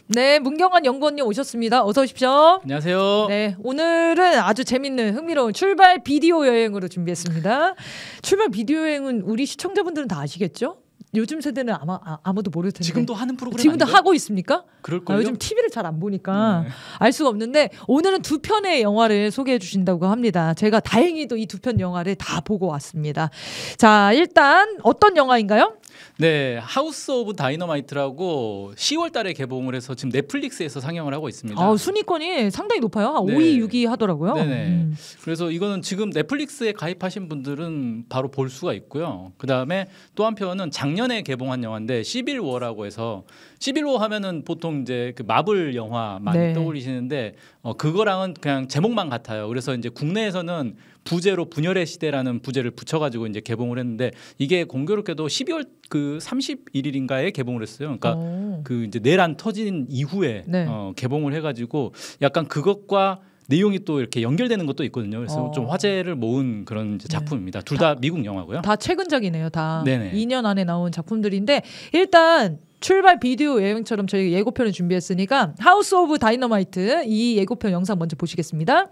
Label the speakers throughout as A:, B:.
A: 네, 문경환 연구원님 오셨습니다. 어서 오십시오.
B: 안녕하세요.
A: 네, 오늘은 아주 재밌는 흥미로운 출발 비디오 여행으로 준비했습니다. 출발 비디오 여행은 우리 시청자분들은 다 아시겠죠? 요즘 세대는 아무도 모를 텐데.
B: 지금도 하는 프로그램
A: 지금도
B: 아닌가요?
A: 하고 있습니까?
B: 그럴걸요?
A: 요즘 TV를 잘 안 보니까 알 수가 없는데 오늘은 두 편의 영화를 소개해 주신다고 합니다. 제가 다행히도 이 두 편 영화를 다 보고 왔습니다. 자, 일단 어떤 영화인가요?
B: 네, 하우스 오브 다이너마이트라고 10월 달에 개봉을 해서 지금 넷플릭스에서 상영을 하고 있습니다.
A: 순위권이 상당히 높아요.
B: 네.
A: 5위, 6위 하더라고요.
B: 네네. 그래서 이거는 지금 넷플릭스에 가입하신 분들은 바로 볼 수가 있고요. 그다음에 또 한편은 작년에 개봉한 영화인데 시빌 워라고 해서 시빌 워 하면은 보통 이제 그 마블 영화 많이
A: 네.
B: 떠올리시는데 그거랑은 그냥 제목만 같아요. 그래서 이제 국내에서는 부제로 분열의 시대라는 부제를 붙여가지고 이제 개봉을 했는데 이게 공교롭게도 12월 그 31일인가에 개봉을 했어요. 그러니까 그 이제 내란 터진 이후에
A: 네.
B: 개봉을 해가지고 약간 그것과 내용이 또 이렇게 연결되는 것도 있거든요. 그래서 좀 화제를 모은 그런 이제 작품입니다. 둘 다 미국 영화고요.
A: 다 최근작이네요. 다
B: 네네.
A: 2년 안에 나온 작품들인데 일단 출발 비디오 여행처럼 저희 예고편을 준비했으니까 하우스 오브 다이너마이트 이 예고편 영상 먼저 보시겠습니다.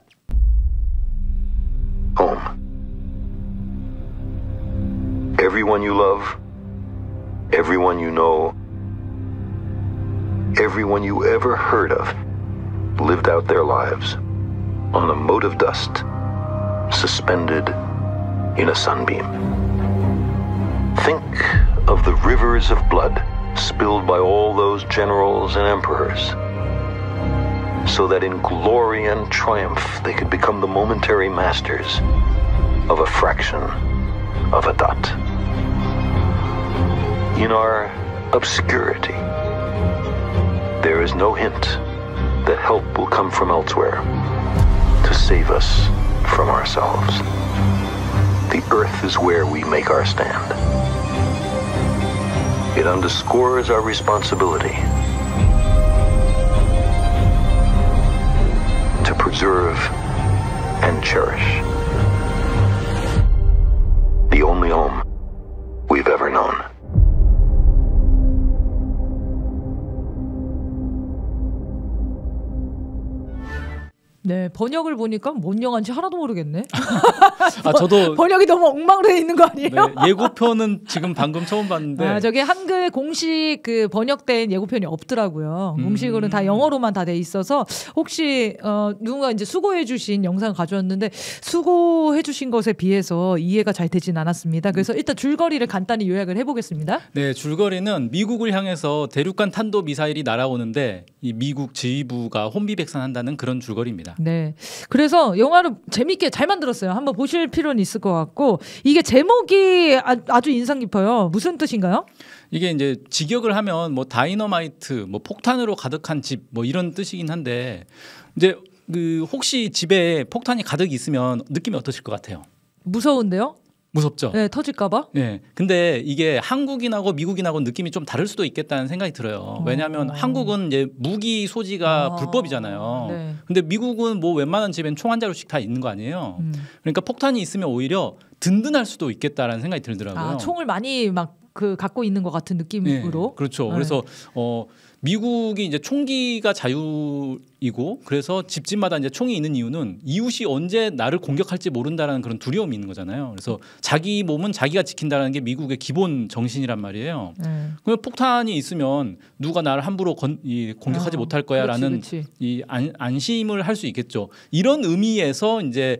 C: Home. Everyone you love, everyone you know, everyone you ever heard of lived out their lives on a mote of dust, suspended in a sunbeam. Think of the rivers of blood spilled by all those generals and emperors, so that in glory and triumph they could become the momentary masters of a fraction of a dot. In our obscurity, there is no hint that help will come from elsewhere to save us from ourselves. The earth is where we make our stand. It underscores our responsibility to preserve and cherish the only home we've ever known.
A: 네, 번역을 보니까 뭔 영화인지 하나도 모르겠네.
B: 저도
A: 번역이 너무 엉망으로 돼 있는 거 아니에요?
B: 네, 예고편은 지금 방금 처음 봤는데
A: 저게 한글 공식 그 번역된 예고편이 없더라고요. 공식으로는 다 영어로만 다 돼 있어서 혹시 누군가 이제 수고해 주신 영상을 가져왔는데 수고해 주신 것에 비해서 이해가 잘 되진 않았습니다. 그래서 일단 줄거리를 간단히 요약을 해보겠습니다.
B: 네, 줄거리는 미국을 향해서 대륙간 탄도 미사일이 날아오는데 이 미국 지휘부가 혼비백산한다는 그런 줄거리입니다.
A: 네, 그래서 영화를 재밌게 잘 만들었어요. 한번 보실 필요는 있을 것 같고 이게 제목이 아주 인상 깊어요. 무슨 뜻인가요?
B: 이게 이제 직역을 하면 뭐 다이너마이트, 뭐 폭탄으로 가득한 집, 뭐 이런 뜻이긴 한데 이제 그 혹시 집에 폭탄이 가득 있으면 느낌이 어떠실 것 같아요?
A: 무서운데요?
B: 무섭죠?
A: 네, 터질까봐?
B: 네. 근데 이게 한국인하고 미국인하고 느낌이 좀 다를 수도 있겠다는 생각이 들어요. 왜냐하면 한국은 이제 무기 소지가 불법이잖아요.
A: 네.
B: 근데 미국은 뭐 웬만한 집엔 총 한 자루씩 다 있는 거 아니에요. 그러니까 폭탄이 있으면 오히려 든든할 수도 있겠다라는 생각이 들더라고요.
A: 총을 많이 막 갖고 있는 것 같은 느낌으로.
B: 네, 그렇죠.
A: 네.
B: 그래서 미국이 이제 총기가 자유이고 그래서 집집마다 이제 총이 있는 이유는 이웃이 언제 나를 공격할지 모른다라는 그런 두려움이 있는 거잖아요. 그래서 자기 몸은 자기가 지킨다라는 게 미국의 기본 정신이란 말이에요. 그러면 폭탄이 있으면 누가 나를 함부로 공격하지 못할 거야라는 이 안심을 할 수 있겠죠. 이런 의미에서 이제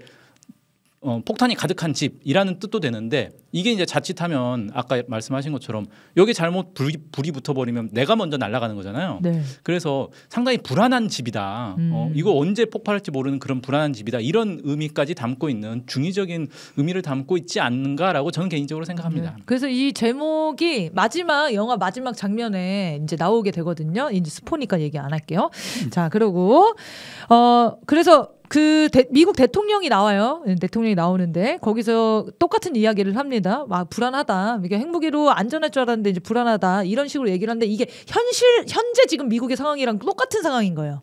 B: 폭탄이 가득한 집이라는 뜻도 되는데 이게 이제 자칫하면 아까 말씀하신 것처럼 여기 잘못 불이 붙어버리면 내가 먼저 날아가는 거잖아요.
A: 네.
B: 그래서 상당히 불안한 집이다. 이거 언제 폭발할지 모르는 그런 불안한 집이다. 이런 의미까지 담고 있는 중의적인 의미를 담고 있지 않는가라고 저는 개인적으로 생각합니다.
A: 네. 그래서 이 제목이 영화 마지막 장면에 이제 나오게 되거든요. 이제 스포니까 얘기 안 할게요. 자, 그리고 그래서 미국 대통령이 나와요. 대통령이 나오는데 거기서 똑같은 이야기를 합니다. 막 불안하다. 이게 핵무기로 안전할 줄 알았는데 이제 불안하다. 이런 식으로 얘기를 하는데 이게 현재 지금 미국의 상황이랑 똑같은 상황인 거예요.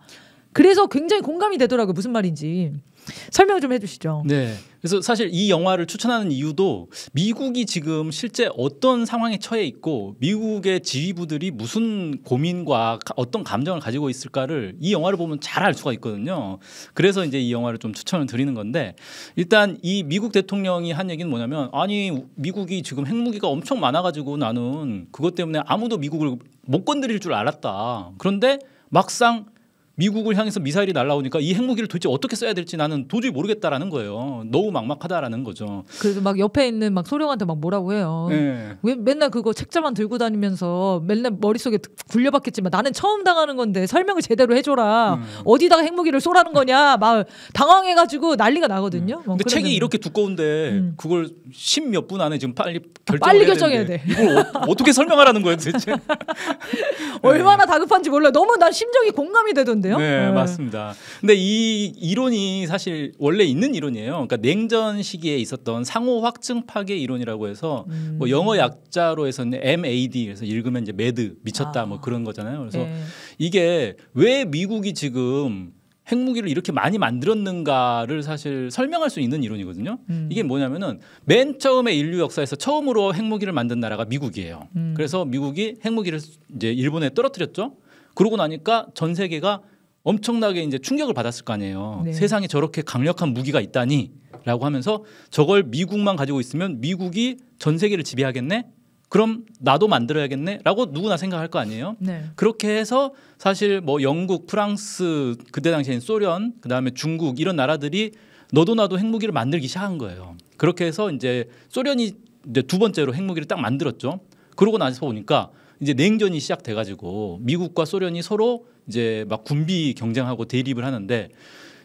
A: 그래서 굉장히 공감이 되더라고요. 무슨 말인지. 설명 좀 해주시죠.
B: 네. 그래서 사실 이 영화를 추천하는 이유도 미국이 지금 실제 어떤 상황에 처해 있고 미국의 지휘부들이 무슨 고민과 어떤 감정을 가지고 있을까를 이 영화를 보면 잘 알 수가 있거든요. 그래서 이제 이 영화를 좀 추천을 드리는 건데 일단 이 미국 대통령이 한 얘기는 뭐냐면 아니 미국이 지금 핵무기가 엄청 많아가지고 나는 그것 때문에 아무도 미국을 못 건드릴 줄 알았다. 그런데 막상 미국을 향해서 미사일이 날아오니까 이 핵무기를 도대체 어떻게 써야 될지 나는 도저히 모르겠다라는 거예요. 너무 막막하다라는 거죠.
A: 그래서 막 옆에 있는 막 소령한테 막 뭐라고 해요.
B: 네.
A: 왜 맨날 그거 책자만 들고 다니면서 맨날 머릿속에 굴려봤겠지만 나는 처음 당하는 건데 설명을 제대로 해줘라. 어디다가 핵무기를 쏘라는 거냐. 막 당황해가지고 난리가 나거든요.
B: 근데 책이 이렇게 두꺼운데 그걸 10몇 분 안에 지금 빨리
A: 결정해야 돼.
B: 이걸 어떻게 설명하라는 거예요 도대체.
A: 얼마나 다급한지 몰라요. 너무 난 심정이 공감이 되던데요.
B: 네, 맞습니다. 근데 이 이론이 사실 원래 있는 이론이에요. 그러니까 냉전 시기에 있었던 상호 확증 파괴 이론이라고 해서 뭐 영어 약자로 해서는 MAD 그래서 읽으면 이제 매드 미쳤다 뭐 그런 거잖아요. 그래서 이게 왜 미국이 지금 핵무기를 이렇게 많이 만들었는가를 사실 설명할 수 있는 이론이거든요. 이게 뭐냐면은 맨 처음에 인류 역사에서 처음으로 핵무기를 만든 나라가 미국이에요. 그래서 미국이 핵무기를 이제 일본에 떨어뜨렸죠. 그러고 나니까 전 세계가 엄청나게 이제 충격을 받았을 거 아니에요.
A: 네.
B: 세상에 저렇게 강력한 무기가 있다니라고 하면서 저걸 미국만 가지고 있으면 미국이 전 세계를 지배하겠네. 그럼 나도 만들어야겠네라고 누구나 생각할 거 아니에요.
A: 네.
B: 그렇게 해서 사실 뭐 영국, 프랑스 그때 당시엔 소련, 그다음에 중국 이런 나라들이 너도 나도 핵무기를 만들기 시작한 거예요. 그렇게 해서 이제 소련이 이제 두 번째로 핵무기를 딱 만들었죠. 그러고 나서 보니까 이제 냉전이 시작돼가지고 미국과 소련이 서로 이제 막 군비 경쟁하고 대립을 하는데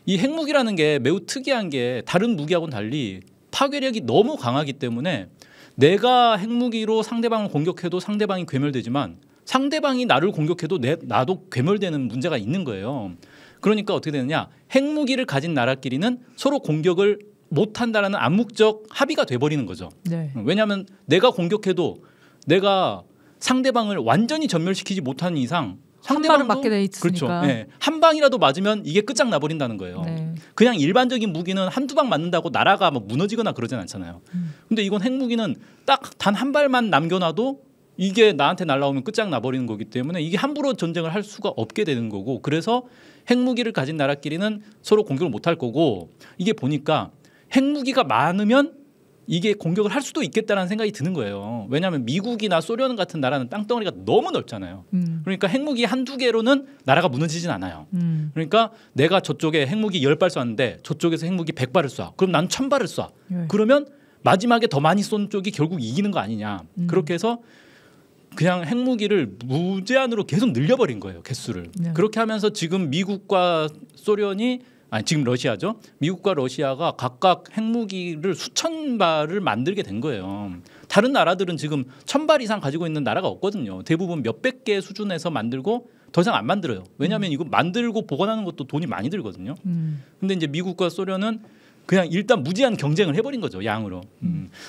B: 이 핵무기라는 게 매우 특이한 게 다른 무기하고는 달리 파괴력이 너무 강하기 때문에 내가 핵무기로 상대방을 공격해도 상대방이 괴멸되지만 상대방이 나를 공격해도 나도 괴멸되는 문제가 있는 거예요. 그러니까 어떻게 되느냐? 핵무기를 가진 나라끼리는 서로 공격을 못한다라는 암묵적 합의가 돼버리는 거죠.
A: 네.
B: 왜냐하면 내가 공격해도 내가 상대방을 완전히 전멸시키지 못하는 이상
A: 한 방은 맞게 돼 있으니까.
B: 그렇죠. 네. 한 방이라도 맞으면 이게 끝장나 버린다는 거예요.
A: 네.
B: 그냥 일반적인 무기는 한두 방 맞는다고 나라가 막 무너지거나 그러진 않잖아요. 근데 이건 핵무기는 딱 단 한 발만 남겨놔도 이게 나한테 날아오면 끝장나 버리는 거기 때문에 이게 함부로 전쟁을 할 수가 없게 되는 거고 그래서 핵무기를 가진 나라끼리는 서로 공격을 못할 거고 이게 보니까 핵무기가 많으면 이게 공격을 할 수도 있겠다는 생각이 드는 거예요. 왜냐하면 미국이나 소련 같은 나라는 땅덩어리가 너무 넓잖아요. 그러니까 핵무기 한두 개로는 나라가 무너지진 않아요. 그러니까 내가 저쪽에 핵무기 10발 쐈는데 저쪽에서 핵무기 100발을 쏴. 그럼 난 1000발을 쏴.
A: 네.
B: 그러면 마지막에 더 많이 쏜 쪽이 결국 이기는 거 아니냐. 그렇게 해서 그냥 핵무기를 무제한으로 계속 늘려버린 거예요. 개수를.
A: 네.
B: 그렇게 하면서 지금 미국과 소련이 지금 러시아죠. 미국과 러시아가 각각 핵무기를 수천 발을 만들게 된 거예요. 다른 나라들은 지금 1000발 이상 가지고 있는 나라가 없거든요. 대부분 몇백 개 수준에서 만들고 더 이상 안 만들어요. 왜냐하면 이거 만들고 보관하는 것도 돈이 많이 들거든요. 근데 이제 미국과 소련은 그냥 일단 무제한 경쟁을 해버린 거죠. 양으로.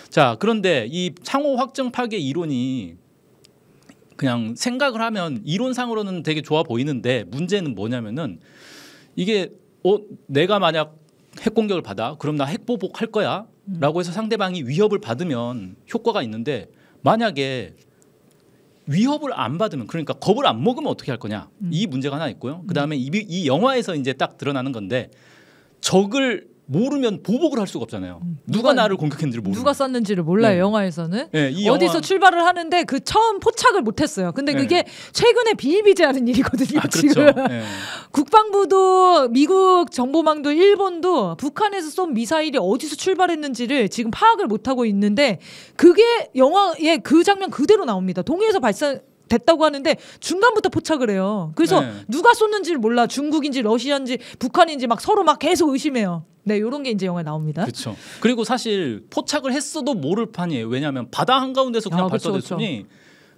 B: 자, 그런데 이 상호 확정 파괴 이론이 그냥 생각을 하면 이론상으로는 되게 좋아 보이는데 문제는 뭐냐면은 이게 내가 만약 핵 공격을 받아 그럼 나 핵보복 할 거야 라고 해서 상대방이 위협을 받으면 효과가 있는데 만약에 위협을 안 받으면 그러니까 겁을 안 먹으면 어떻게 할 거냐 이 문제가 하나 있고요. 그다음에 이 영화에서 이제 딱 드러나는 건데 적을 모르면 보복을 할 수가 없잖아요. 누가 나를 공격했는지를 모르고
A: 누가 쐈는지를 몰라요.
B: 네.
A: 영화에서는
B: 네, 이
A: 어디서 출발을 하는데 그 처음 포착을 못했어요. 근데
B: 네.
A: 그게 최근에 비일비재하는 일이거든요.
B: 그렇죠.
A: 지금
B: 네.
A: 국방부도 미국 정보망도 일본도 북한에서 쏜 미사일이 어디서 출발했는지를 지금 파악을 못하고 있는데 그게 영화의 그 장면 그대로 나옵니다. 동해에서 됐다고 하는데 중간부터 포착을 해요. 그래서
B: 네.
A: 누가 쏜는지를 몰라. 중국인지 러시아인지 북한인지 막 서로 막 계속 의심해요. 네, 이런 게 이제 영화에 나옵니다.
B: 그렇죠. 그리고 사실 포착을 했어도 모를 판이에요. 왜냐하면 바다 한가운데서 그냥 발사됐으니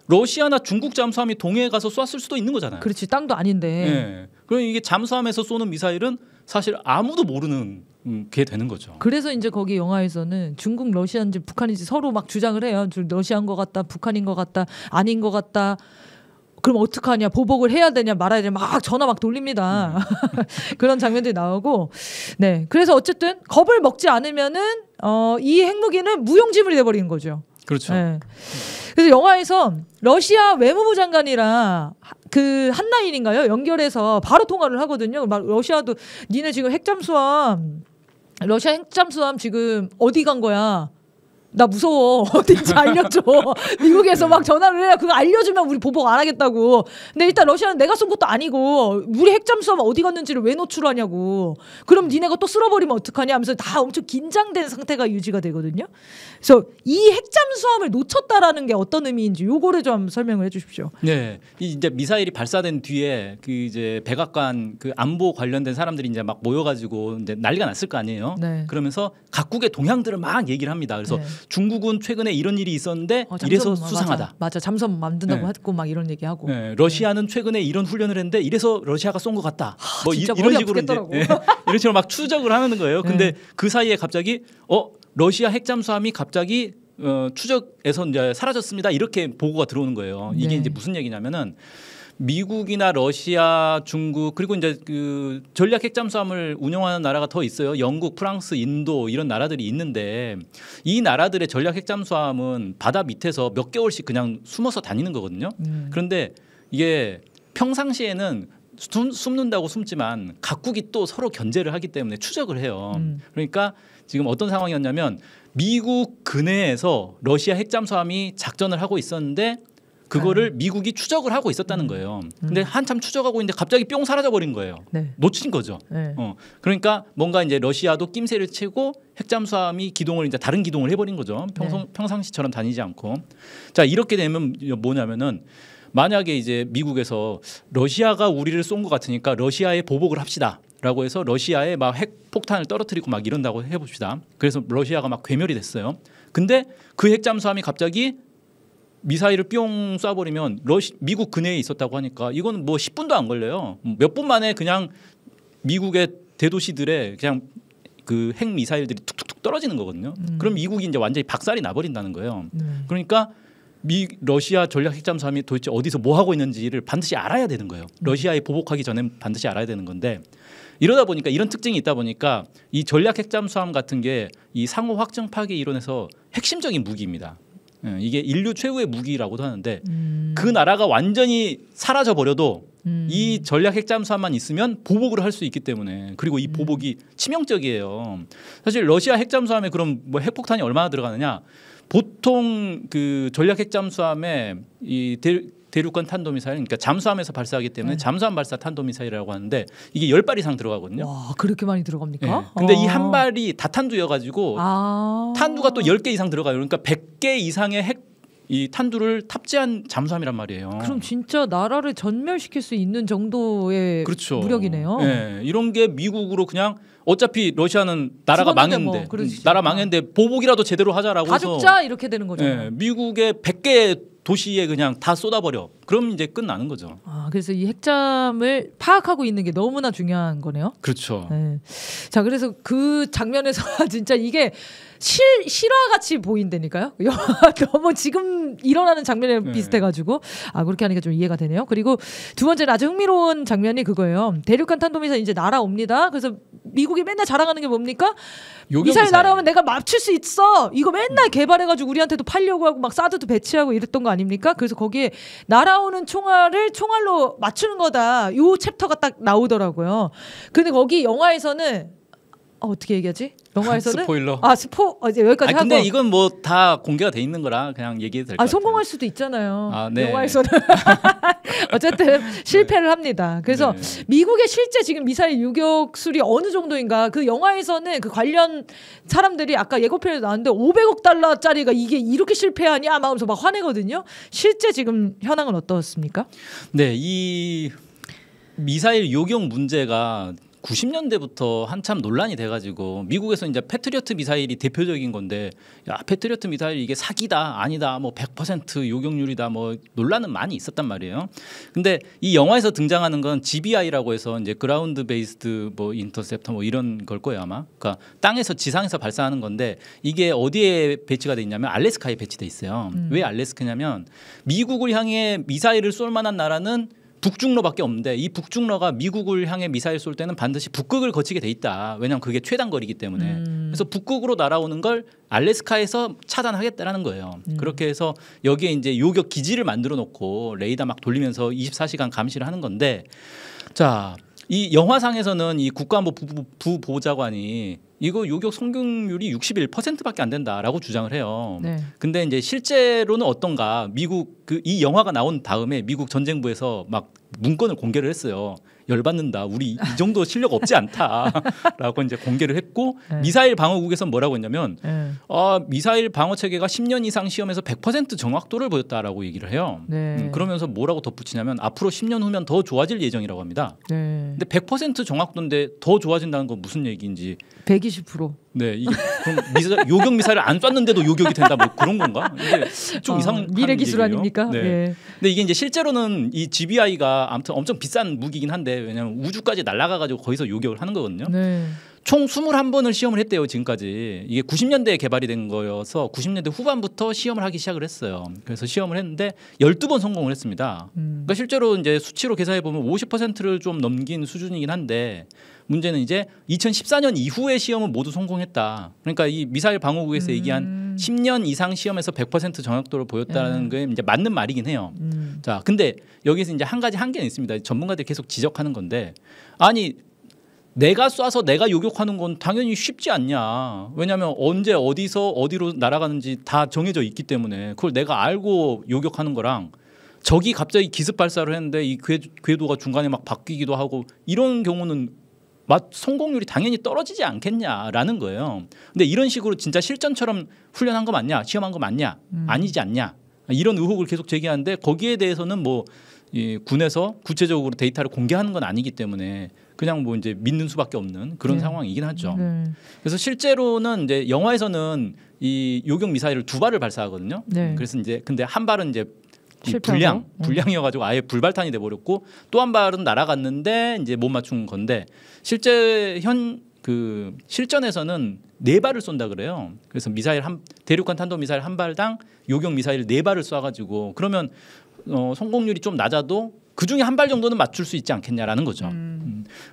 B: 러시아나 중국 잠수함이 동해에 가서 쐈을 수도 있는 거잖아요.
A: 그렇지, 땅도 아닌데.
B: 네. 그럼 이게 잠수함에서 쏘는 미사일은 사실 아무도 모르는 게 되는 거죠.
A: 그래서 이제 거기 영화에서는 중국, 러시아인지 북한인지 서로 막 주장을 해요. 러시아인 것 같다, 북한인 것 같다, 아닌 것 같다. 그럼 어떡하냐, 보복을 해야 되냐 말아야 되냐 막 전화 막 돌립니다. 그런 장면들이 나오고, 네, 그래서 어쨌든 겁을 먹지 않으면은 이 핵무기는 무용지물이 돼버리는 거죠.
B: 그렇죠.
A: 네. 그래서 영화에서 러시아 외무부 장관이랑 그 한라인인가요? 연결해서 바로 통화를 하거든요. 막 러시아도 니네 지금 러시아 핵잠수함 지금 어디 간 거야? 나 무서워. 어딘지 알려줘. 미국에서 막 전화를 해요. 그거 알려주면 우리 보복 안 하겠다고. 근데 일단 러시아는 내가 쏜 것도 아니고 우리 핵잠수함 어디 갔는지를 왜 노출하냐고. 그럼 니네가 또 쓸어버리면 어떡하냐 하면서 다 엄청 긴장된 상태가 유지가 되거든요. 그래서 이 핵잠수함을 놓쳤다라는 게 어떤 의미인지 요거를 좀 설명을 해주십시오.
B: 네, 이제 미사일이 발사된 뒤에 그 이제 백악관 그 안보 관련된 사람들이 이제 막 모여가지고 이제 난리가 났을 거 아니에요.
A: 네.
B: 그러면서 각국의 동향들을 막 얘기를 합니다. 그래서
A: 네.
B: 중국은 최근에 이런 일이 있었는데 이래서 수상하다.
A: 맞아. 잠수함 만든다고
B: 네.
A: 했고 막 이런 얘기하고.
B: 네. 러시아는 최근에 이런 훈련을 했는데 이래서 러시아가 쏜 것 같다. 뭐
A: 진짜
B: 이런
A: 머리
B: 식으로 이제
A: 아프겠더라고.
B: 이런 식으로 막 추적을 하는 거예요. 근데 그 사이에 갑자기 러시아 핵잠수함이 갑자기 추적에서 이제 사라졌습니다. 이렇게 보고가 들어오는 거예요. 이게
A: 네.
B: 이제 무슨 얘기냐면은 미국이나 러시아, 중국 그리고 이제 그 전략 핵잠수함을 운영하는 나라가 더 있어요. 영국, 프랑스, 인도 이런 나라들이 있는데 이 나라들의 전략 핵잠수함은 바다 밑에서 몇 개월씩 그냥 숨어서 다니는 거거든요. 그런데 이게 평상시에는 숨는다고 숨지만 각국이 또 서로 견제를 하기 때문에 추적을 해요. 그러니까 지금 어떤 상황이었냐면 미국 근해에서 러시아 핵잠수함이 작전을 하고 있었는데 그거를 미국이 추적을 하고 있었다는 거예요. 근데 한참 추적하고 있는데 갑자기 뿅 사라져 버린 거예요.
A: 네.
B: 놓친 거죠.
A: 네.
B: 그러니까 뭔가 이제 러시아도 낌새를 채고 핵잠수함이 기동을 이제 다른 기동을 해버린 거죠. 평상시처럼 다니지 않고. 자, 이렇게 되면 뭐냐면은 만약에 이제 미국에서 러시아가 우리를 쏜 것 같으니까 러시아에 보복을 합시다라고 해서 러시아에 막 핵폭탄을 떨어뜨리고 막 이런다고 해봅시다. 그래서 러시아가 막 괴멸이 됐어요. 근데 그 핵잠수함이 갑자기 미사일을 뿅 쏴버리면 미국 근해에 있었다고 하니까 이거는 뭐 10분도 안 걸려요. 몇 분 만에 그냥 미국의 대도시들에 그냥 그 핵 미사일들이 툭툭툭 떨어지는 거거든요. 그럼 미국이 이제 완전히 박살이 나버린다는 거예요. 그러니까 러시아 전략 핵잠수함이 도대체 어디서 뭐 하고 있는지를 반드시 알아야 되는 거예요. 러시아에 보복하기 전에 반드시 알아야 되는 건데 이러다 보니까 이런 특징이 있다 보니까 이 전략 핵잠수함 같은 게 이 상호 확정 파괴 이론에서 핵심적인 무기입니다. 이게 인류 최후의 무기라고도 하는데 그 나라가 완전히 사라져 버려도 이 전략 핵잠수함만 있으면 보복을 할 수 있기 때문에 그리고 이 보복이 치명적이에요. 사실 러시아 핵잠수함에 그럼 뭐 핵폭탄이 얼마나 들어가느냐? 보통 그 전략 핵잠수함에 이 대륙간 탄도미사일, 그러니까 잠수함에서 발사하기 때문에 잠수함 발사 탄도미사일이라고 하는데 이게 10발 이상 들어가거든요.
A: 와, 그렇게 많이 들어갑니까?
B: 네. 근데 이 한 발이 다탄두여가지고 탄두가 또 10개 이상 들어가요. 그러니까 100개 이상의 이 탄두를 탑재한 잠수함이란 말이에요.
A: 그럼 진짜 나라를 전멸시킬 수 있는 정도의
B: 그렇죠.
A: 무력이네요.
B: 네. 이런 게 미국으로 그냥 어차피 러시아는 나라가 망했는데
A: 뭐,
B: 나라 망했는데 보복이라도 제대로 하자라고
A: 다
B: 해서
A: 죽자 이렇게 되는 거죠.
B: 네. 미국의 100개 도시에 그냥 다 쏟아버려. 그럼 이제 끝나는 거죠.
A: 그래서 이 핵잠을 파악하고 있는 게 너무나 중요한 거네요.
B: 그렇죠.
A: 네. 자, 그래서 그 장면에서 진짜 이게 실화같이 보인다니까요. 너무 지금 일어나는 장면에 비슷해가지고 그렇게 하니까 좀 이해가 되네요. 그리고 두 번째는 아주 흥미로운 장면이 그거예요. 대륙간 탄도미사일 이제 날아옵니다. 그래서 미국이 맨날 자랑하는 게 뭡니까? 미사일 날아오면 내가 맞출 수 있어. 이거 맨날 개발해가지고 우리한테도 팔려고 하고 막 사드도 배치하고 이랬던 거 아닙니까? 그래서 거기에 날아오는 총알을 총알로 맞추는 거다. 요 챕터가 딱 나오더라고요. 근데 거기 영화에서는 어떻게 얘기하지? 영화에서는
B: 스포일러.
A: 이제 여기까지 하고.
B: 근데 이건 뭐 다 공개가 돼 있는 거라 그냥 얘기해도 될 것 같아요.
A: 성공할 수도 있잖아요.
B: 네.
A: 영화에서는 어쨌든 실패를 합니다. 그래서 미국의 실제 지금 미사일 유격술이 어느 정도인가? 그 영화에서는 그 관련 사람들이 아까 예고편에도 나왔는데 500억 달러짜리가 이게 이렇게 실패하냐 막 하면서 막 화내거든요. 실제 지금 현황은 어떻습니까?
B: 네, 이 미사일 요격 문제가 90년대부터 한참 논란이 돼가지고 미국에서 이제 패트리어트 미사일이 대표적인 건데 야 패트리어트 미사일 이게 사기다 아니다 뭐 100% 요격률이다 뭐 논란은 많이 있었단 말이에요. 근데 이 영화에서 등장하는 건 GBI라고 해서 이제 그라운드 베이스드 뭐 인터셉터 뭐 이런 걸 거예요 아마. 그러니까 땅에서 지상에서 발사하는 건데 이게 어디에 배치가 돼 있냐면 알래스카에 배치돼 있어요. 왜 알래스카냐면 미국을 향해 미사일을 쏠 만한 나라는 북중러밖에 없는데 이 북중러가 미국을 향해 미사일 쏠 때는 반드시 북극을 거치게 돼 있다. 왜냐하면 그게 최단거리이기 때문에. 그래서 북극으로 날아오는 걸 알래스카에서 차단하겠다라는 거예요. 그렇게 해서 여기에 이제 요격 기지를 만들어 놓고 레이더 막 돌리면서 24시간 감시를 하는 건데 자, 이 영화상에서는 이 국가안보부 보좌관이 이거 요격 성공률이 61%밖에 안 된다라고 주장을 해요.
A: 네.
B: 근데 이제 실제로는 어떤가? 미국 이 영화가 나온 다음에 미국 전쟁부에서 막 문건을 공개를 했어요. 열받는다. 우리 이 정도 실력 없지 않다라고 이제 공개를 했고
A: 네.
B: 미사일 방어국에서는 뭐라고 했냐면
A: 네.
B: 미사일 방어 체계가 10년 이상 시험에서 100% 정확도를 보였다라고 얘기를 해요.
A: 네.
B: 그러면서 뭐라고 덧붙이냐면 앞으로 10년 후면 더 좋아질 예정이라고 합니다.
A: 네.
B: 근데 100% 정확도인데 더 좋아진다는 건 무슨 얘기인지
A: 120%.
B: 네, 이게 그럼 요격 미사일을 안 쐈는데도 요격이 된다 뭐 그런 건가? 이게 좀 이상한
A: 미래 기술
B: 얘기예요.
A: 아닙니까?
B: 네.
A: 예.
B: 근데 이게 이제 실제로는 이 GBI가 아무튼 엄청 비싼 무기긴 한데 왜냐하면 우주까지 날아가가지고 거기서 요격을 하는 거거든요.
A: 네.
B: 총 21번을 시험을 했대요 지금까지. 이게 90년대에 개발이 된 거여서 90년대 후반부터 시험을 하기 시작을 했어요. 그래서 시험을 했는데 12번 성공을 했습니다. 그러니까 실제로 이제 수치로 계산해 보면 50%를 좀 넘긴 수준이긴 한데 문제는 이제 2014년 이후의 시험은 모두 성공했다. 그러니까 이 미사일 방어국에서 얘기한 10년 이상 시험에서 100% 정확도를 보였다는 게 이제 맞는 말이긴 해요. 자, 근데 여기서 이제 한 가지 한계는 있습니다. 전문가들이 계속 지적하는 건데 아니 내가 쏴서 내가 요격하는 건 당연히 쉽지 않냐. 왜냐하면 언제 어디서 어디로 날아가는지 다 정해져 있기 때문에 그걸 내가 알고 요격하는 거랑 적이 갑자기 기습 발사를 했는데 이 궤도가 중간에 막 바뀌기도 하고 이런 경우는 성공률이 당연히 떨어지지 않겠냐라는 거예요. 근데 이런 식으로 진짜 실전처럼 훈련한 거 맞냐, 시험한 거 맞냐, 아니지 않냐 이런 의혹을 계속 제기하는데 거기에 대해서는 뭐 이 군에서 구체적으로 데이터를 공개하는 건 아니기 때문에 그냥 뭐 이제 믿는 수밖에 없는 그런
A: 네.
B: 상황이긴 하죠.
A: 네.
B: 그래서 실제로는 이제 영화에서는 이 요격 미사일을 2발을 발사하거든요.
A: 네.
B: 그래서 이제 근데 한 발은 이제
A: 실패하고?
B: 불량이어가지고 아예 불발탄이 돼버렸고 또 한 발은 날아갔는데 이제 못 맞춘 건데 실제 그 실전에서는 4발을 쏜다 그래요. 그래서 미사일 대륙간 탄도 미사일 한 발당 요격 미사일 4발을 쏴가지고 그러면 성공률이 좀 낮아도 그 중에 한 발 정도는 맞출 수 있지 않겠냐라는 거죠.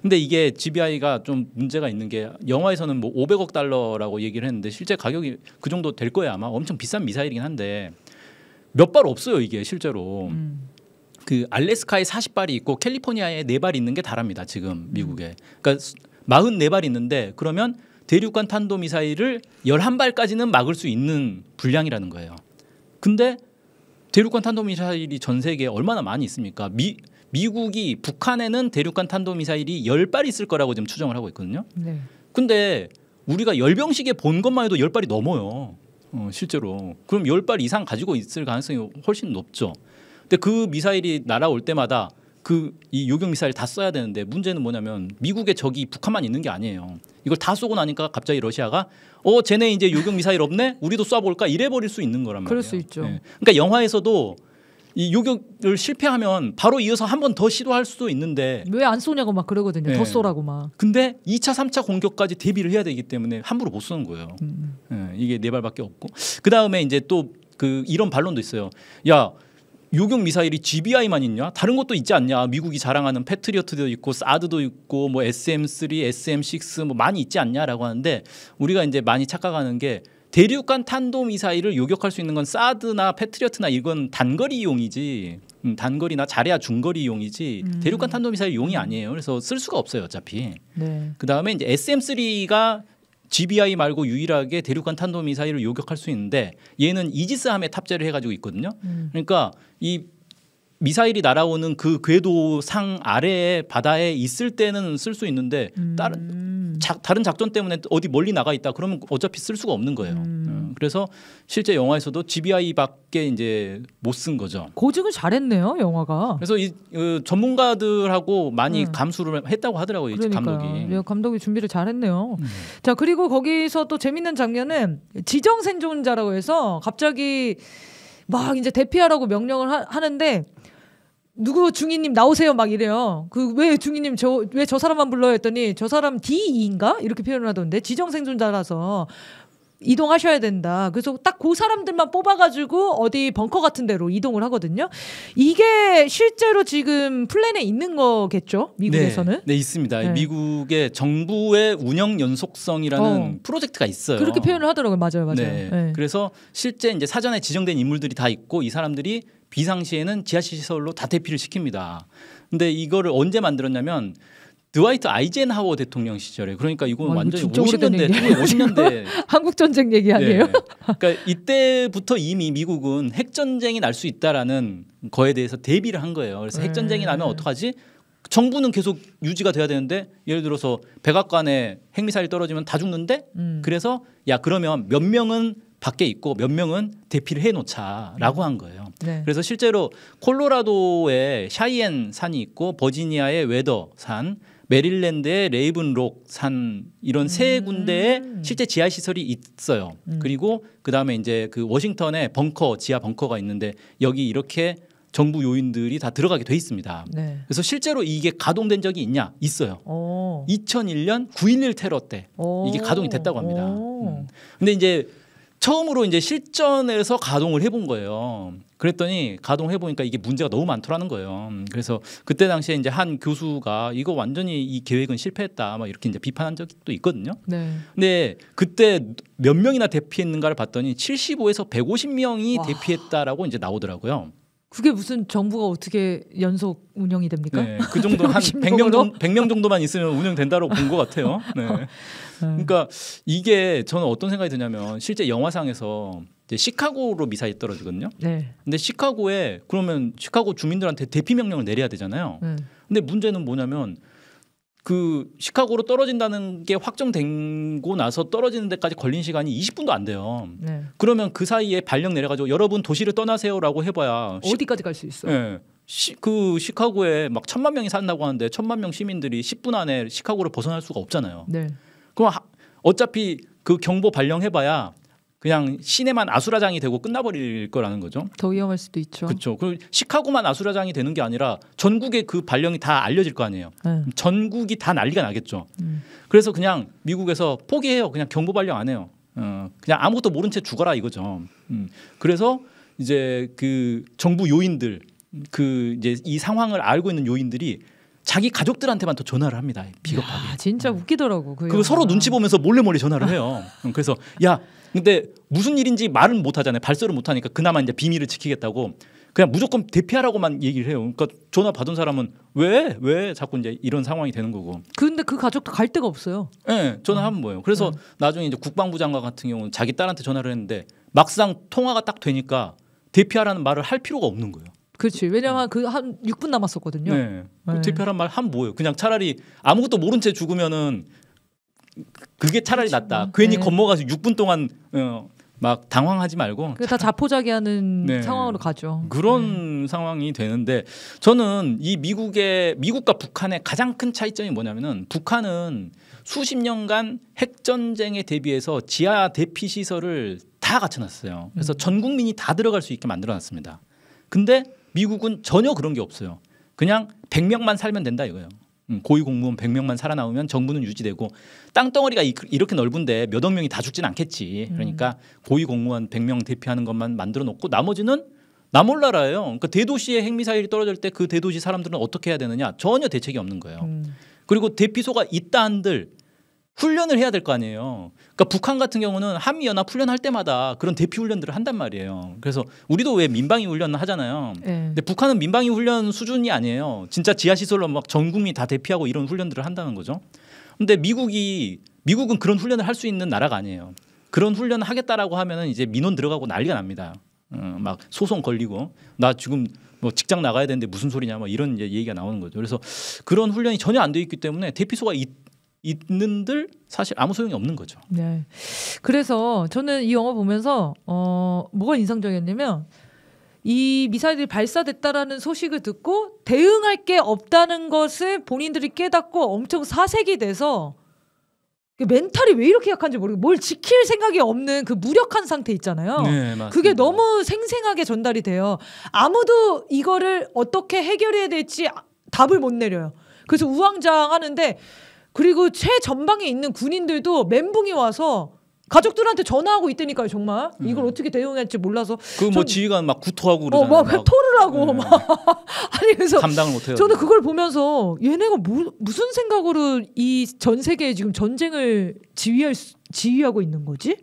B: 근데 이게 GBI가 좀 문제가 있는 게 영화에서는 뭐 500억 달러라고 얘기를 했는데 실제 가격이 그 정도 될 거예요 아마. 엄청 비싼 미사일이긴 한데 몇 발 없어요 이게 실제로. 그 알래스카에 40발이 있고 캘리포니아에 4발이 있는 게 다랍니다 지금 미국에. 그러니까 44발 있는데 그러면 대륙간 탄도 미사일을 11발까지는 막을 수 있는 분량이라는 거예요. 근데 대륙간 탄도 미사일이 전 세계에 얼마나 많이 있습니까? 미국이 북한에는 대륙간 탄도 미사일이 10발 있을 거라고 지금 추정을 하고 있거든요.
A: 네.
B: 근데 우리가 열병식에 본 것만 해도 10발이 넘어요. 실제로. 그럼 10발 이상 가지고 있을 가능성이 훨씬 높죠. 근데 그 미사일이 날아올 때마다 이 요격 미사일 다 써야 되는데 문제는 뭐냐면 미국의 적이 북한만 있는 게 아니에요. 이걸 다 쏘고 나니까 갑자기 러시아가 쟤네 이제 요격 미사일 없네? 우리도 쏴볼까? 이래 버릴 수 있는 거란 말이에요.
A: 그럴 수 있죠.
B: 네. 그러니까 영화에서도 이 요격을 실패하면 바로 이어서 한 번 더 시도할 수도 있는데
A: 왜 안 쏘냐고 막 그러거든요.
B: 네.
A: 더 쏘라고 막.
B: 근데 2차, 3차 공격까지 대비를 해야 되기 때문에 함부로 못 쏘는 거예요. 이게 4발밖에 없고 그다음에 이제 또 이런 반론도 있어요. 야, 요격 미사일이 GBI만 있냐? 다른 것도 있지 않냐? 미국이 자랑하는 패트리어트도 있고 사드도 있고 뭐 SM3, SM6 뭐 많이 있지 않냐라고 하는데 우리가 이제 많이 착각하는 게 대륙간 탄도 미사일을 요격할 수 있는 건 사드나 패트리어트나 이건 단거리용이지. 단거리나 자레아 중거리용이지 대륙간 탄도 미사일용이 아니에요. 그래서 쓸 수가 없어요, 어차피.
A: 네.
B: 그다음에 이제 SM3가 GBI 말고 유일하게 대륙간 탄도 미사일을 요격할 수 있는데 얘는 이지스함에 탑재를 해가지고 있거든요. 그러니까 이 미사일이 날아오는 그 궤도 상 아래에 바다에 있을 때는 쓸 수 있는데 다른 다른 작전 때문에 어디 멀리 나가 있다 그러면 어차피 쓸 수가 없는 거예요. 그래서 실제 영화에서도 GBI밖에 이제 못 쓴 거죠.
A: 고증을 잘했네요, 영화가.
B: 그래서 이 전문가들하고 많이 감수를 했다고 하더라고요, 이 감독이.
A: 네, 감독이 준비를 잘했네요. 자, 그리고 거기서 또 재밌는 장면은 지정 생존자라고 해서 갑자기 막 이제 대피하라고 명령을 하는데 누구 중위님 나오세요 막 이래요. 그 왜 중위님 왜 저 사람만 불러요 했더니 저 사람 D2인가 이렇게 표현을 하던데 지정 생존자라서 이동하셔야 된다. 그래서 딱 그 사람들만 뽑아가지고 어디 벙커 같은 데로 이동을 하거든요. 이게 실제로 지금 플랜에 있는 거겠죠? 미국에서는?
B: 네, 있습니다.
A: 네.
B: 미국의 정부의 운영 연속성이라는 프로젝트가 있어요.
A: 그렇게 표현을 하더라고요. 맞아요.
B: 네.
A: 네.
B: 그래서 실제 이제 사전에 지정된 인물들이 다 있고 이 사람들이 비상시에는 지하실 시설로 다 대피를 시킵니다. 근데 이거를 언제 만들었냐면 드와이트 아이젠하워 대통령 시절에 그러니까 이건 완전히 50년대
A: 한국 전쟁 얘기 아니에요?
B: 네. 그러니까 이때부터 이미 미국은 핵 전쟁이 날 수 있다라는 거에 대해서 대비를 한 거예요. 그래서 핵 전쟁이 나면 어떡하지? 정부는 계속 유지가 돼야 되는데 예를 들어서 백악관에 핵미사일이 떨어지면 다 죽는데 그래서 야 그러면 몇 명은 밖에 있고 몇 명은 대피를 해놓자라고 한 거예요.
A: 네.
B: 그래서 실제로 콜로라도에 샤이엔 산이 있고 버지니아의 웨더 산, 메릴랜드의 레이븐록 산 이런 세 군데에 실제 지하 시설이 있어요. 그리고 그 다음에 이제 그 워싱턴에 벙커 지하 벙커가 있는데 여기 이렇게 정부 요인들이 다 들어가게 돼 있습니다.
A: 네.
B: 그래서 실제로 이게 가동된 적이 있냐? 있어요. 2001년 9.11 테러 때 이게 가동이 됐다고 합니다. 근데 이제 처음으로 이제 실전에서 가동을 해본 거예요. 그랬더니 가동해 보니까 이게 문제가 너무 많더라는 거예요. 그래서 그때 당시에 이제 한 교수가 이거 완전히 이 계획은 실패했다, 막 이렇게 이제 비판한 적이 또 있거든요.
A: 네.
B: 근데 그때 몇 명이나 대피했는가를 봤더니 75에서 150명이 대피했다라고 이제 나오더라고요.
A: 그게 무슨 정부가 어떻게 연속 운영이 됩니까?
B: 네, 그 정도 한 100명 정도만 있으면 운영된다고 본 것 같아요. 네. 그러니까 이게 저는 어떤 생각이 드냐면 실제 영화상에서 이제 시카고로 미사일이 떨어지거든요.
A: 네.
B: 근데 시카고에 그러면 시카고 주민들한테 대피 명령을 내려야 되잖아요. 근데 문제는 뭐냐면 그 시카고로 떨어진다는 게 확정되고 나서 떨어지는 데까지 걸린 시간이 20분도 안 돼요.
A: 네.
B: 그러면 그 사이에 발령 내려가지고 여러분 도시를 떠나세요라고 해봐야
A: 어디까지 갈 수 있어?
B: 네. 그 시카고에 막 1,000만 명이 산다고 하는데 1,000만 명 시민들이 10분 안에 시카고를 벗어날 수가 없잖아요.
A: 네.
B: 그럼 어차피 그 경보 발령해봐야 그냥 시내만 아수라장이 되고 끝나버릴 거라는 거죠.
A: 더 위험할 수도 있죠.
B: 그렇죠. 그리고 시카고만 아수라장이 되는 게 아니라 전국에 그 발령이 다 알려질 거 아니에요. 전국이 다 난리가 나겠죠. 그래서 그냥 미국에서 포기해요. 그냥 경보 발령 안 해요. 그냥 아무것도 모른 채 죽어라 이거죠. 그래서 이제 그 정부 요인들 그 이제 이 상황을 알고 있는 요인들이 자기 가족들한테만 더 전화를 합니다. 비겁하게.
A: 야, 진짜 웃기더라고.
B: 그거 서로 눈치 보면서 몰래 전화를 해요. 그래서 야, 근데 무슨 일인지 말은 못 하잖아요. 발설을 못 하니까 그나마 이제 비밀을 지키겠다고 그냥 무조건 대피하라고만 얘기를 해요. 그러니까 전화 받은 사람은 왜 자꾸 이제 이런 상황이 되는 거고.
A: 근데 그 가족도 갈 데가 없어요.
B: 네, 전화하면 뭐예요. 그래서 나중에 이제 국방부 장관 같은 경우는 자기 딸한테 전화를 했는데 막상 통화가 딱 되니까 대피하라는 말을 할 필요가 없는 거예요.
A: 그렇지. 왜냐하면 그 한 6분 남았었거든요.
B: 네. 대피하라는 말 하면 뭐예요? 그냥 차라리 아무것도 모른 채 죽으면은 그게 차라리 낫다. 괜히 겁먹어서 6분 동안 막 당황하지 말고
A: 그게 다 자포자기하는 상황으로 가죠.
B: 그런 상황이 되는데 저는 이 미국과 북한의 가장 큰 차이점이 뭐냐면은 북한은 수십 년간 핵 전쟁에 대비해서 지하 대피 시설을 다 갖춰놨어요. 그래서 전 국민이 다 들어갈 수 있게 만들어놨습니다. 근데 미국은 전혀 그런 게 없어요. 그냥 100명만 살면 된다 이거예요. 고위공무원 100명만 살아남으면 정부는 유지되고 땅덩어리가 이렇게 넓은데 몇억 명이 다 죽진 않겠지. 그러니까 고위공무원 100명 대피하는 것만 만들어 놓고 나머지는 나몰라라예요. 그러니까 대도시에 핵미사일이 떨어질 때 그 대도시 사람들은 어떻게 해야 되느냐. 전혀 대책이 없는 거예요. 그리고 대피소가 있다 한들 훈련을 해야 될 거 아니에요. 그러니까 북한 같은 경우는 한미연합 훈련할 때마다 그런 대피 훈련들을 한단 말이에요. 그래서 우리도 왜 민방위 훈련을 하잖아요. 근데 북한은 민방위 훈련 수준이 아니에요. 진짜 지하시설로 막 전 국민 다 대피하고 이런 훈련들을 한다는 거죠. 근데 미국은 그런 훈련을 할 수 있는 나라가 아니에요. 그런 훈련을 하겠다라고 하면은 이제 민원 들어가고 난리가 납니다. 막 소송 걸리고 나 지금 뭐 직장 나가야 되는데 무슨 소리냐 뭐 이런 이제 얘기가 나오는 거죠. 그래서 그런 훈련이 전혀 안 돼 있기 때문에 대피소가 있는들 사실 아무 소용이 없는 거죠.
A: 네. 그래서 저는 이 영화 보면서 뭐가 인상적이었냐면 이 미사일이 발사됐다라는 소식을 듣고 대응할 게 없다는 것을 본인들이 깨닫고 엄청 사색이 돼서 멘탈이 왜 이렇게 약한지 모르겠고 뭘 지킬 생각이 없는 그 무력한 상태 있잖아요.
B: 네, 맞습니다.
A: 그게 너무 생생하게 전달이 돼요. 아무도 이거를 어떻게 해결해야 될지 답을 못 내려요. 그래서 우왕좌왕하는데 그리고 최전방에 있는 군인들도 멘붕이 와서 가족들한테 전화하고 있다니까요. 정말 이걸 어떻게 대응할지 몰라서
B: 그 뭐 지휘관 막 구토하고 그러잖아요.
A: 막 토를 하고 막 아니 그래서
B: 감당을 못해요.
A: 저는 그걸 보면서 얘네가 무슨 생각으로 이 전 세계에 지금 전쟁을 지휘하고 있는 거지?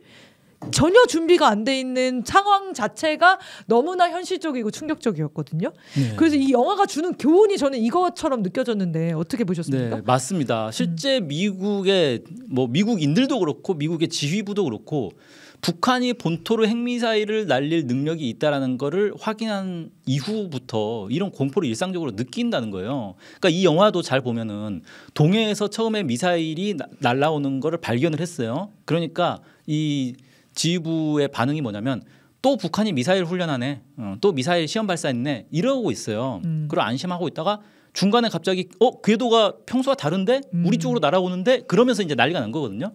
A: 전혀 준비가 안 돼 있는 상황 자체가 너무나 현실적이고 충격적이었거든요.
B: 네.
A: 그래서 이 영화가 주는 교훈이 저는 이것처럼 느껴졌는데 어떻게 보셨습니까?
B: 네, 맞습니다. 실제 미국의 뭐 미국인들도 그렇고 미국의 지휘부도 그렇고 북한이 본토로 핵미사일을 날릴 능력이 있다라는 거를 확인한 이후부터 이런 공포를 일상적으로 느낀다는 거예요. 그러니까 이 영화도 잘 보면은 동해에서 처음에 미사일이 날라오는 거를 발견을 했어요. 그러니까 이 지휘부의 반응이 뭐냐면 또 북한이 미사일 훈련하네, 또 미사일 시험 발사했네 이러고 있어요. 그리고 안심하고 있다가 중간에 갑자기 궤도가 평소와 다른데 우리 쪽으로 날아오는데 그러면서 이제 난리가 난 거거든요.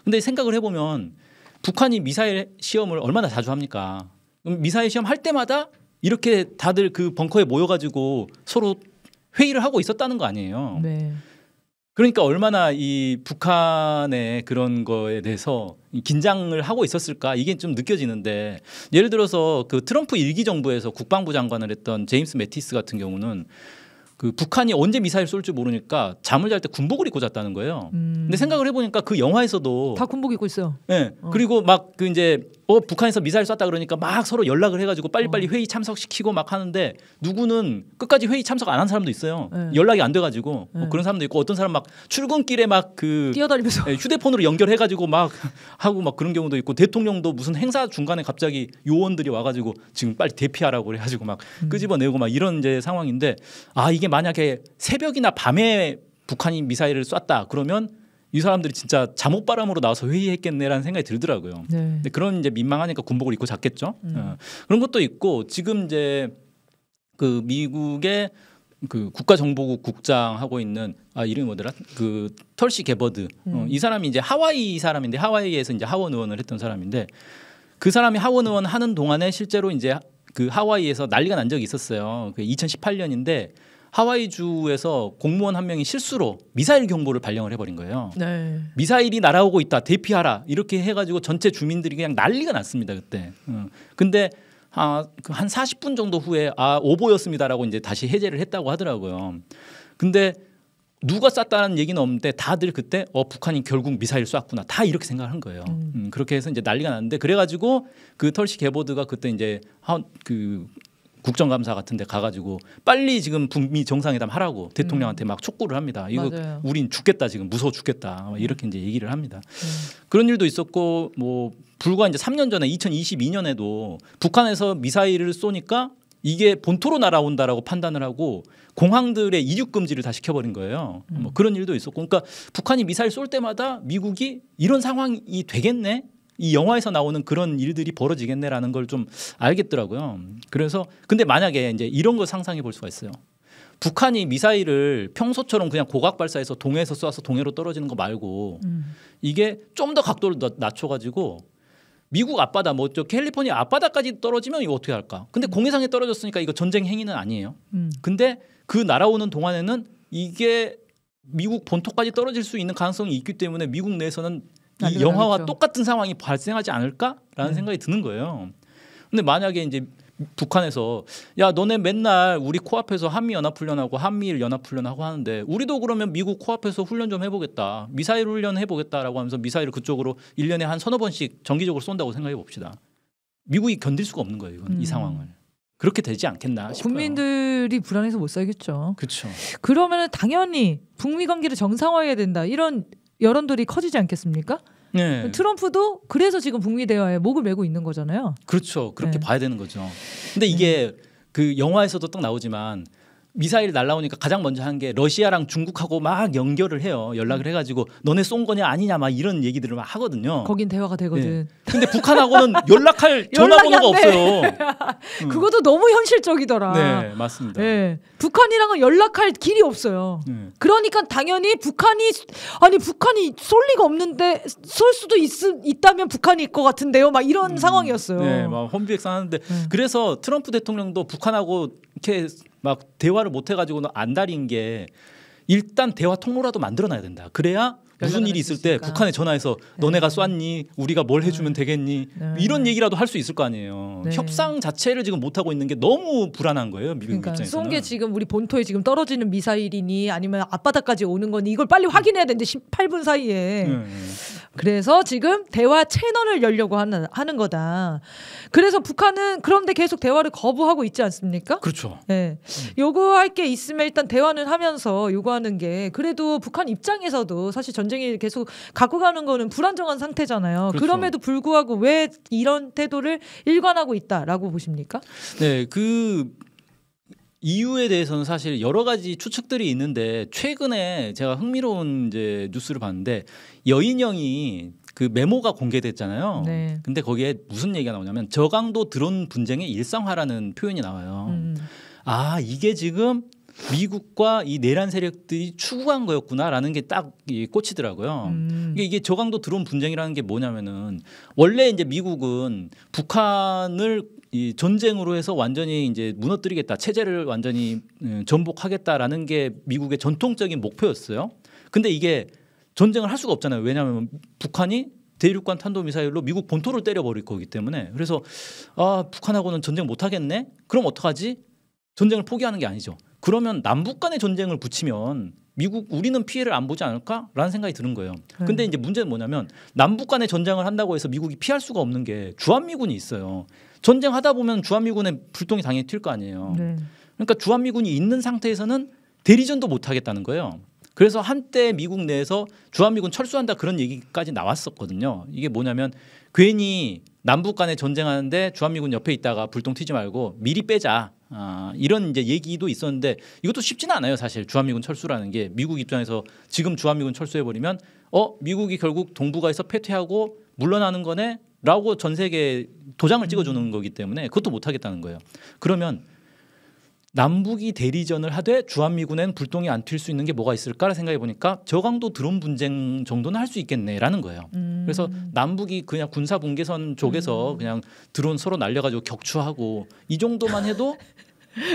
B: 근데 생각을 해보면 북한이 미사일 시험을 얼마나 자주 합니까? 그럼 미사일 시험 할 때마다 이렇게 다들 그 벙커에 모여가지고 서로 회의를 하고 있었다는 거 아니에요.
A: 네.
B: 그러니까 얼마나 이 북한의 그런 거에 대해서 긴장을 하고 있었을까 이게 좀 느껴지는데 예를 들어서 그 트럼프 1기 정부에서 국방부 장관을 했던 제임스 매티스 같은 경우는 그 북한이 언제 미사일 쏠 줄 모르니까 잠을 잘 때 군복을 입고 잤다는 거예요. 근데 생각을 해보니까 그 영화에서도
A: 다 군복 입고 있어요.
B: 네. 그리고 막 그 이제 북한에서 미사일 쐈다 그러니까 막 서로 연락을 해가지고 빨리빨리 회의 참석시키고 막 하는데 누구는 끝까지 회의 참석 안 한 사람도 있어요.
A: 네.
B: 연락이 안 돼가지고 그런 사람도 있고 어떤 사람 막 출근길에 막 그
A: 뛰어다니면서
B: 휴대폰으로 연결해가지고 막 하고 막 그런 경우도 있고 대통령도 무슨 행사 중간에 갑자기 요원들이 와가지고 지금 빨리 대피하라고 그래가지고 막 끄집어내고 막 이런 이제 상황인데 이게 만약에 새벽이나 밤에 북한이 미사일을 쐈다 그러면 이 사람들이 진짜 잠옷바람으로 나와서 회의했겠네라는 생각이 들더라고요.
A: 네.
B: 근데 그런 이제 민망하니까 군복을 입고 잤겠죠. 그런 것도 있고 지금 이제 그 미국의 그 국가정보국 국장하고 있는 이름이 뭐더라? 그 털시 게버드. 이 사람이 이제 하와이 사람인데 하와이에서 이제 하원 의원을 했던 사람인데 그 사람이 하원 의원 하는 동안에 실제로 이제 그 하와이에서 난리가 난 적이 있었어요. 그 2018년인데 하와이주에서 공무원 한 명이 실수로 미사일 경보를 발령을 해버린 거예요.
A: 네.
B: 미사일이 날아오고 있다 대피하라 이렇게 해가지고 전체 주민들이 그냥 난리가 났습니다 그때. 근데 한 40분 정도 후에 오보였습니다라고 이제 다시 해제를 했다고 하더라고요. 근데 누가 쐈다는 얘기는 없는데 다들 그때 북한이 결국 미사일 쐈구나 다 이렇게 생각을 한 거예요. 그렇게 해서 이제 난리가 났는데 그래가지고 그 털시 게버드가 그때 이제 그 국정감사 같은데 가가지고 빨리 지금 북미 정상회담 하라고 대통령한테 막 촉구를 합니다. 이거
A: 맞아요.
B: 우린 죽겠다 지금 무서워 죽겠다 이렇게 이제 얘기를 합니다. 그런 일도 있었고 뭐 불과 이제 3년 전에 2022년에도 북한에서 미사일을 쏘니까 이게 본토로 날아온다라고 판단을 하고 공항들의 이륙 금지를 다 시켜버린 거예요. 뭐 그런 일도 있었고, 그러니까 북한이 미사일 쏠 때마다 미국이 이런 상황이 되겠네. 이 영화에서 나오는 그런 일들이 벌어지겠네라는 걸 좀 알겠더라고요. 그래서 근데 만약에 이제 이런 걸 상상해 볼 수가 있어요. 북한이 미사일을 평소처럼 그냥 고각 발사해서 동해에서 쏴서 동해로 떨어지는 거 말고 이게 좀 더 각도를 낮춰가지고 미국 앞바다 뭐 저 캘리포니아 앞바다까지 떨어지면 이거 어떻게 할까? 근데 공해상에 떨어졌으니까 이거 전쟁 행위는 아니에요. 근데 그 날아오는 동안에는 이게 미국 본토까지 떨어질 수 있는 가능성이 있기 때문에 미국 내에서는 이 영화와
A: 나겠죠.
B: 똑같은 상황이 발생하지 않을까라는 생각이 드는 거예요. 근데 만약에 이제 북한에서 야 너네 맨날 우리 코앞에서 한미 연합훈련하고 한미일 연합훈련하고 하는데 우리도 그러면 미국 코앞에서 훈련 좀 해보겠다. 미사일 훈련 해보겠다라고 하면서 미사일을 그쪽으로 1년에 한 서너 번씩 정기적으로 쏜다고 생각해 봅시다. 미국이 견딜 수가 없는 거예요. 이건 이 상황을. 그렇게 되지 않겠나 싶어요.
A: 국민들이 불안해서 못 살겠죠.
B: 그렇죠.
A: 그러면 당연히 북미 관계를 정상화해야 된다. 이런 여론들이 커지지 않겠습니까?
B: 네.
A: 트럼프도 그래서 지금 북미 대화에 목을 메고 있는 거잖아요.
B: 그렇죠. 그렇게
A: 네.
B: 봐야 되는 거죠. 근데 이게 그 영화에서도 딱 나오지만 미사일 날라오니까 가장 먼저 한 게 러시아랑 중국하고 막 연결을 해요. 연락을 해가지고 너네 쏜 거냐 아니냐 막 이런 얘기들을 막 하거든요.
A: 거긴 대화가 되거든.
B: 근데 북한하고는 연락할 전화번호가 없어요.
A: 그것도 너무 현실적이더라.
B: 네, 맞습니다.
A: 네. 북한이랑은 연락할 길이 없어요. 그러니까 당연히 북한이 쏠 리가 없는데 쏠 수도 있다면 북한일 것 같은데요. 막 이런 상황이었어요.
B: 네, 막 혼비백산하는데 그래서 트럼프 대통령도 북한하고 이렇게 막 대화를 못 해가지고는 안달인 게 일단 대화 통로라도 만들어놔야 된다. 그래야 무슨 일이 있을 때 북한에 전화해서 너네가 쐈니? 우리가 뭘 해주면 되겠니? 이런 얘기라도 할 수 있을 거 아니에요. 협상 자체를 지금 못 하고 있는 게 너무 불안한 거예요. 미국 입장에서는.
A: 쏜 게 지금 우리 본토에 지금 떨어지는 미사일이니 아니면 앞바다까지 오는 거니 이걸 빨리 확인해야 되는데 18분 사이에. 그래서 지금 대화 채널을 열려고 하는 거다. 그래서 북한은 그런데 계속 대화를 거부하고 있지 않습니까?
B: 그렇죠.
A: 네. 요구할 게 있으면 일단 대화는 하면서 요구하는 게 그래도 북한 입장에서도 사실 전쟁이 계속 갖고 가는 거는 불안정한 상태잖아요.
B: 그렇죠.
A: 그럼에도 불구하고 왜 이런 태도를 일관하고 있다라고 보십니까?
B: 네, 그 이유에 대해서는 사실 여러 가지 추측들이 있는데 최근에 제가 흥미로운 이제 뉴스를 봤는데 여인영이 그 메모가 공개됐잖아요.
A: 네.
B: 근데 거기에 무슨 얘기가 나오냐면 저강도 드론 분쟁의 일상화라는 표현이 나와요. 아, 이게 지금 미국과 이 내란 세력들이 추구한 거였구나라는 게 딱 꽂히더라고요. 이게 저강도 드론 분쟁이라는 게 뭐냐면은 원래 이제 미국은 북한을 이 전쟁으로 해서 완전히 이제 무너뜨리겠다, 체제를 완전히 전복하겠다라는 게 미국의 전통적인 목표였어요. 근데 이게 전쟁을 할 수가 없잖아요. 왜냐하면 북한이 대륙간 탄도미사일로 미국 본토를 때려버릴 거기 때문에. 그래서 아, 북한하고는 전쟁 못 하겠네. 그럼 어떡하지? 전쟁을 포기하는 게 아니죠. 그러면 남북 간의 전쟁을 붙이면 우리는 피해를 안 보지 않을까라는 생각이 드는 거예요. 근데 이제 문제는 뭐냐면 남북 간의 전쟁을 한다고 해서 미국이 피할 수가 없는 게 주한미군이 있어요. 전쟁하다 보면 주한미군의 불똥이 당연히 튈 거 아니에요. 그러니까 주한미군이 있는 상태에서는 대리전도 못 하겠다는 거예요. 그래서 한때 미국 내에서 주한미군 철수한다 그런 얘기까지 나왔었거든요. 이게 뭐냐면 괜히 남북 간에 전쟁하는데 주한미군 옆에 있다가 불똥 튀지 말고 미리 빼자. 이런 이제 얘기도 있었는데 이것도 쉽지는 않아요. 사실 주한미군 철수라는 게 미국 입장에서 지금 주한미군 철수해버리면 미국이 결국 동북아에서 패퇴하고 물러나는 거네 라고 전 세계에 도장을 찍어주는 거기 때문에 그것도 못하겠다는 거예요. 그러면 남북이 대리전을 하되 주한미군엔 불똥이 안 튈 수 있는 게 뭐가 있을까 생각해 보니까 저강도 드론 분쟁 정도는 할 수 있겠네라는 거예요. 그래서 남북이 그냥 군사 분계선 쪽에서 그냥 드론 서로 날려가지고 격추하고 이 정도만 해도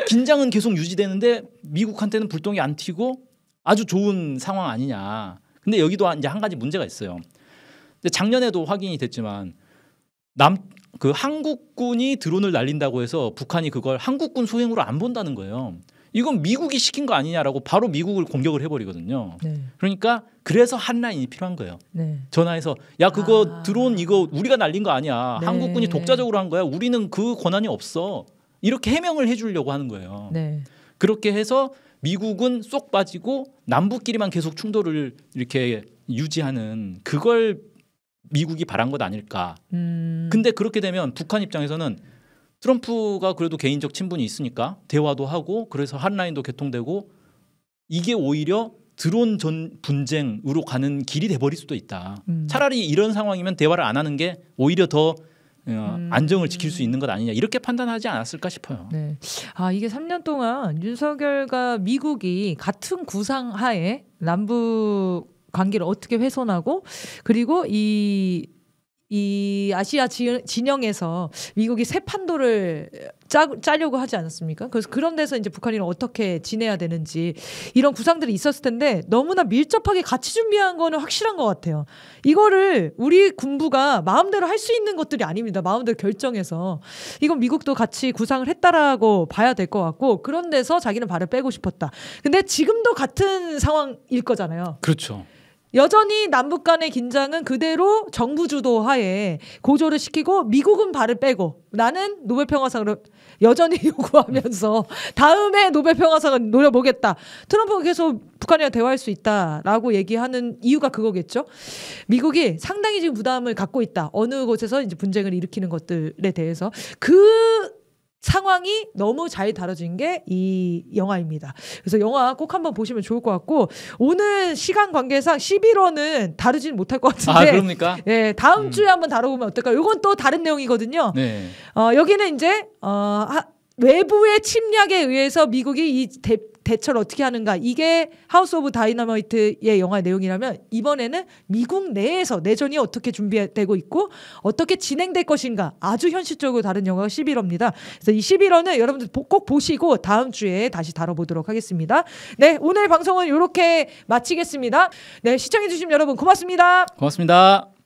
B: 긴장은 계속 유지되는데 미국한테는 불똥이 안 튀고 아주 좋은 상황 아니냐. 근데 여기도 이제 한 가지 문제가 있어요. 작년에도 확인이 됐지만 그 한국군이 드론을 날린다고 해서 북한이 그걸 한국군 소행으로 안 본다는 거예요. 이건 미국이 시킨 거 아니냐라고 바로 미국을 공격을 해버리거든요. 그러니까 그래서 한라인이 필요한 거예요. 전화해서 야 그거 드론 이거 우리가 날린 거 아니야. 한국군이 독자적으로 한 거야. 우리는 그 권한이 없어. 이렇게 해명을 해주려고 하는 거예요. 그렇게 해서 미국은 쏙 빠지고 남북끼리만 계속 충돌을 이렇게 유지하는 그걸 미국이 바란 것 아닐까. 근데 그렇게 되면 북한 입장에서는 트럼프가 그래도 개인적 친분이 있으니까 대화도 하고 그래서 한라인도 개통되고 이게 오히려 드론 전 분쟁으로 가는 길이 돼버릴 수도 있다. 차라리 이런 상황이면 대화를 안 하는 게 오히려 더 안정을 지킬 수 있는 것 아니냐 이렇게 판단하지 않았을까 싶어요.
A: 이게 3년 동안 윤석열과 미국이 같은 구상하에 남북 관계를 어떻게 훼손하고 그리고 이 아시아 진영에서 미국이 새 판도를 짜려고 하지 않았습니까? 그래서 그런 데서 이제 북한이랑 어떻게 지내야 되는지 이런 구상들이 있었을 텐데 너무나 밀접하게 같이 준비한 거는 확실한 것 같아요. 이거를 우리 군부가 마음대로 할 수 있는 것들이 아닙니다. 마음대로 결정해서 이건 미국도 같이 구상을 했다라고 봐야 될 것 같고 그런 데서 자기는 발을 빼고 싶었다. 근데 지금도 같은 상황일 거잖아요.
B: 그렇죠.
A: 여전히 남북 간의 긴장은 그대로 정부 주도 하에 고조를 시키고 미국은 발을 빼고 나는 노벨평화상을 여전히 요구하면서 다음에 노벨평화상을 노려보겠다. 트럼프가 계속 북한이랑 대화할 수 있다라고 얘기하는 이유가 그거겠죠. 미국이 상당히 지금 부담을 갖고 있다. 어느 곳에서 이제 분쟁을 일으키는 것들에 대해서 그 상황이 너무 잘 다뤄진 게 이 영화입니다. 그래서 영화 꼭 한번 보시면 좋을 것 같고 오늘 시간 관계상 11화는 다루지는 못할 것 같은데.
B: 아 그럽니까?
A: 네, 다음 주에 한번 다뤄보면 어떨까요? 이건 또 다른 내용이거든요.
B: 네.
A: 여기는 이제 외부의 침략에 의해서 미국이 이 대처를 어떻게 하는가 이게 하우스 오브 다이너마이트의 영화 내용이라면 이번에는 미국 내에서 내전이 어떻게 준비되고 있고 어떻게 진행될 것인가 아주 현실적으로 다른 영화가 11화입니다. 그래서 이 11화는 여러분들 꼭 보시고 다음 주에 다시 다뤄보도록 하겠습니다. 네, 오늘 방송은 이렇게 마치겠습니다. 네, 시청해주신 여러분 고맙습니다.
B: 고맙습니다.